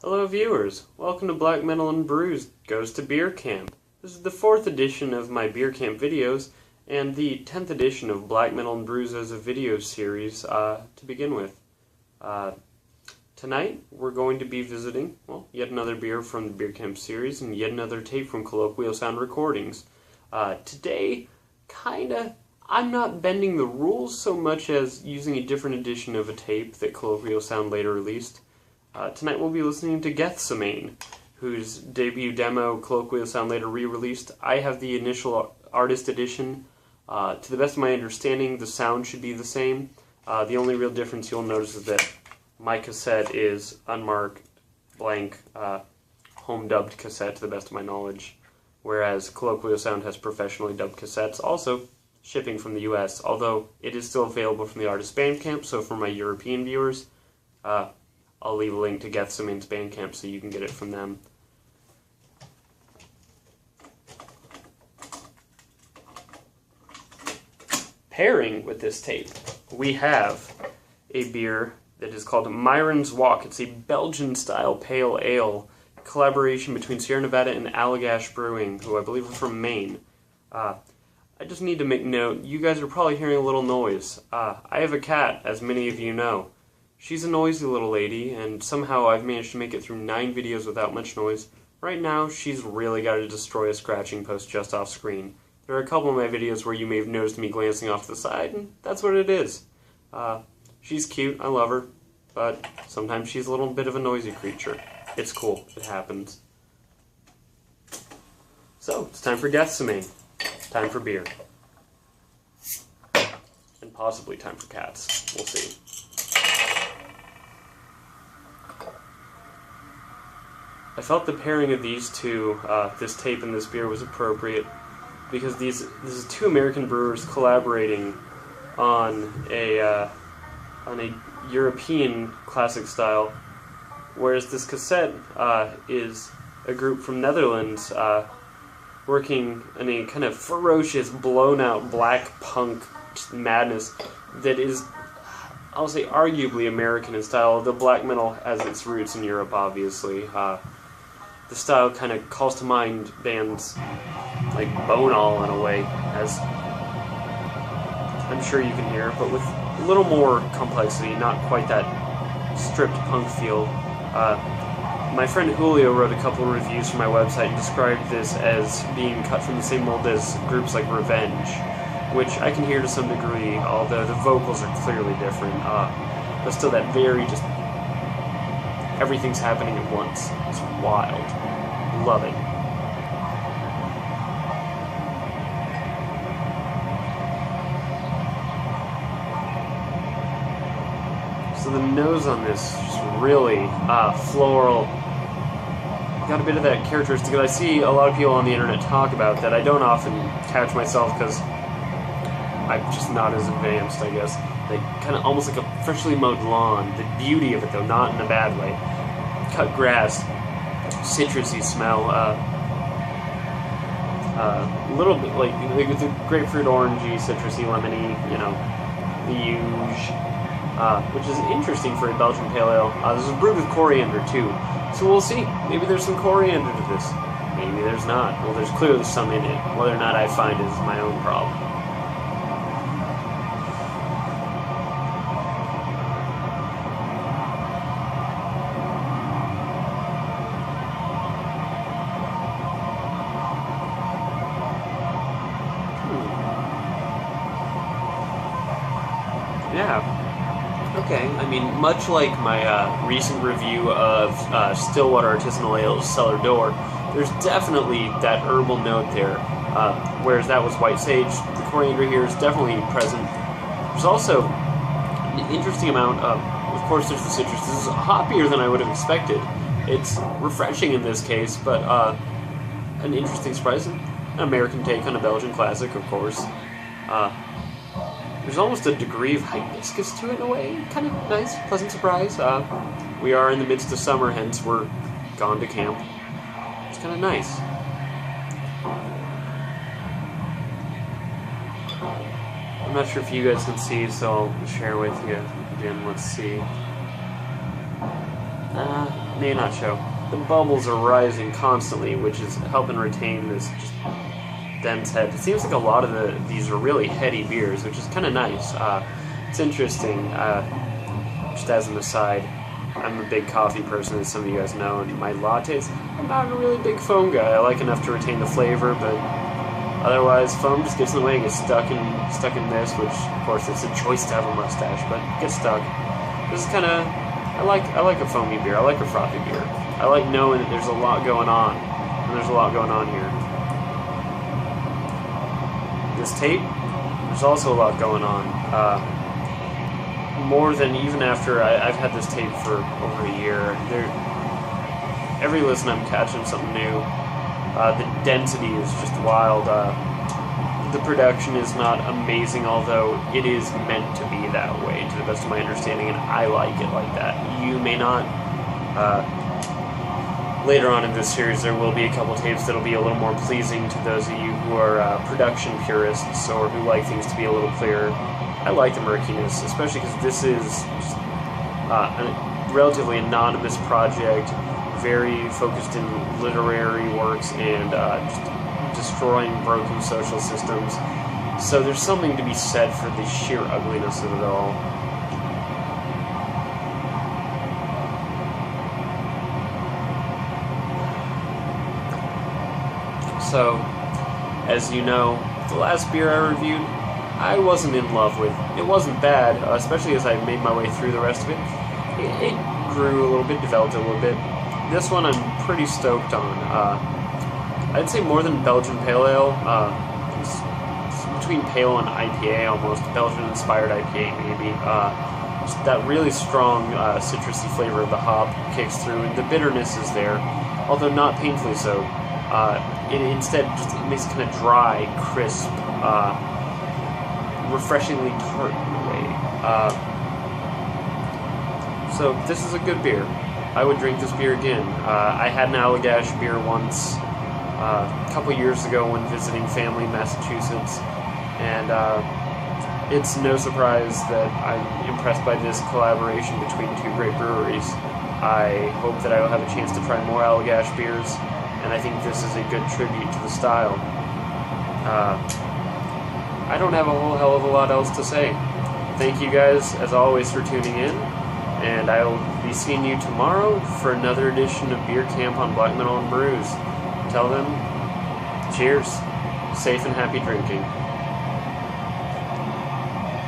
Hello viewers, welcome to Black Metal and Brews Goes to Beer Camp. This is the 4th edition of my Beer Camp videos, and the 10th edition of Black Metal and Brews as a video series to begin with. Tonight we're going to be visiting, well, yet another beer from the Beer Camp series, and yet another tape from Colloquial Sound Recordings. Today, I'm not bending the rules so much as using a different edition of a tape that Colloquial Sound later released. Tonight we'll be listening to Gethsemane, whose debut demo Colloquial Sound later re-released. I have the initial artist edition. To the best of my understanding, the sound should be the same. The only real difference you'll notice is that my cassette is unmarked, blank, home-dubbed cassette to the best of my knowledge, whereas Colloquial Sound has professionally dubbed cassettes, also shipping from the US, although it is still available from the artist Bandcamp, so for my European viewers, I'll leave a link to Gethsemane's Bandcamp so you can get it from them. Pairing with this tape, we have a beer that is called Myron's Walk. It's a Belgian-style pale ale collaboration between Sierra Nevada and Allagash Brewing, who I believe are from Maine. I just need to make note, you guys are probably hearing a little noise. I have a cat, as many of you know. She's a noisy little lady, and somehow I've managed to make it through 9 videos without much noise. Right now, she's really got to destroy a scratching post just off screen. There are a couple of my videos where you may have noticed me glancing off to the side, and that's what it is. She's cute, I love her, but sometimes she's a little bit of a noisy creature. It's cool, it happens. So, it's time for Gethsemane. Time for beer. And possibly time for cats. We'll see. I felt the pairing of these two, this tape and this beer, was appropriate because this is 2 American brewers collaborating on a European classic style, whereas this cassette is a group from Netherlands working in a kind of ferocious, blown-out black punk madness that is, I'll say, arguably American in style. The black metal has its roots in Europe, obviously. The style kind of calls to mind bands like Bonal in a way, as I'm sure you can hear, but with a little more complexity, not quite that stripped punk feel. My friend Julio wrote a couple of reviews for my website and described this as being cut from the same mold as groups like Revenge, which I can hear to some degree, although the vocals are clearly different. But still that very just everything's happening at once. It's wild. Love it. So the nose on this is just really floral. Got a bit of that characteristic that I see a lot of people on the internet talk about that I don't often catch myself because I'm just not as advanced, I guess. Like, kind of almost like a freshly mowed lawn. The beauty of it, though, not in a bad way. Cut grass, citrusy smell, a little bit like the grapefruit, orangey, citrusy, lemony, you know, the huge, which is interesting for a Belgian pale ale. This is brewed with coriander, too. So we'll see. Maybe there's some coriander to this. Maybe there's not. Well, there's clearly some in it. Whether or not I find it is my own problem. Yeah. Okay, I mean, much like my recent review of Stillwater Artisanal Ale's Cellar Door, there's definitely that herbal note there, whereas that was white sage. The coriander here is definitely present. There's also an interesting amount of course there's the citrus. This is hoppier than I would have expected. It's refreshing in this case, but an interesting surprise. An American take on a Belgian classic, of course. There's almost a degree of hibiscus to it in a way. Kind of nice, pleasant surprise. We are in the midst of summer, hence we're gone to camp. It's kind of nice. I'm not sure if you guys can see, so I'll share with you again. Let's see. May not show. The bubbles are rising constantly, which is helping retain this just dense head. It seems like a lot of these are really heady beers, which is kind of nice. It's interesting. Just as an aside, I'm a big coffee person, as some of you guys know, and my lattes, I'm not a really big foam guy. I like enough to retain the flavor, but otherwise, foam just gets in the way and gets stuck in this, which, of course, it's a choice to have a mustache, but it gets stuck. This is kind of, I like a foamy beer. I like a frothy beer. I like knowing that there's a lot going on, and there's a lot going on here. This tape, there's also a lot going on. More than even after I've had this tape for over a year. Every listen I'm catching something new. The density is just wild. The production is not amazing, although it is meant to be that way, to the best of my understanding, and I like it like that. You may not. Later on in this series, there will be a couple tapes that'll be a little more pleasing to those of you who are production purists or who like things to be a little clearer. I like the murkiness, especially because this is just, a relatively anonymous project, very focused in literary works and just destroying broken social systems. So there's something to be said for the sheer ugliness of it all. So, as you know, the last beer I reviewed, I wasn't in love with. It wasn't bad, especially as I made my way through the rest of it. It grew a little bit, developed a little bit. This one I'm pretty stoked on. I'd say more than Belgian Pale Ale. It's between Pale and IPA almost. Belgian-inspired IPA maybe. Just that really strong citrusy flavor of the hop kicks through, and the bitterness is there, although not painfully so. It instead just makes it kind of dry, crisp, refreshingly tart in a way. So this is a good beer. I would drink this beer again. I had an Allagash beer once, a couple years ago when visiting family in Massachusetts, and it's no surprise that I'm impressed by this collaboration between two great breweries. I hope that I will have a chance to try more Allagash beers, and I think this is a good tribute to the style. I don't have a whole hell of a lot else to say. Thank you guys, as always, for tuning in, and I will be seeing you tomorrow for another edition of Beer Camp on Black Metal and Brews. Till then, cheers, safe and happy drinking.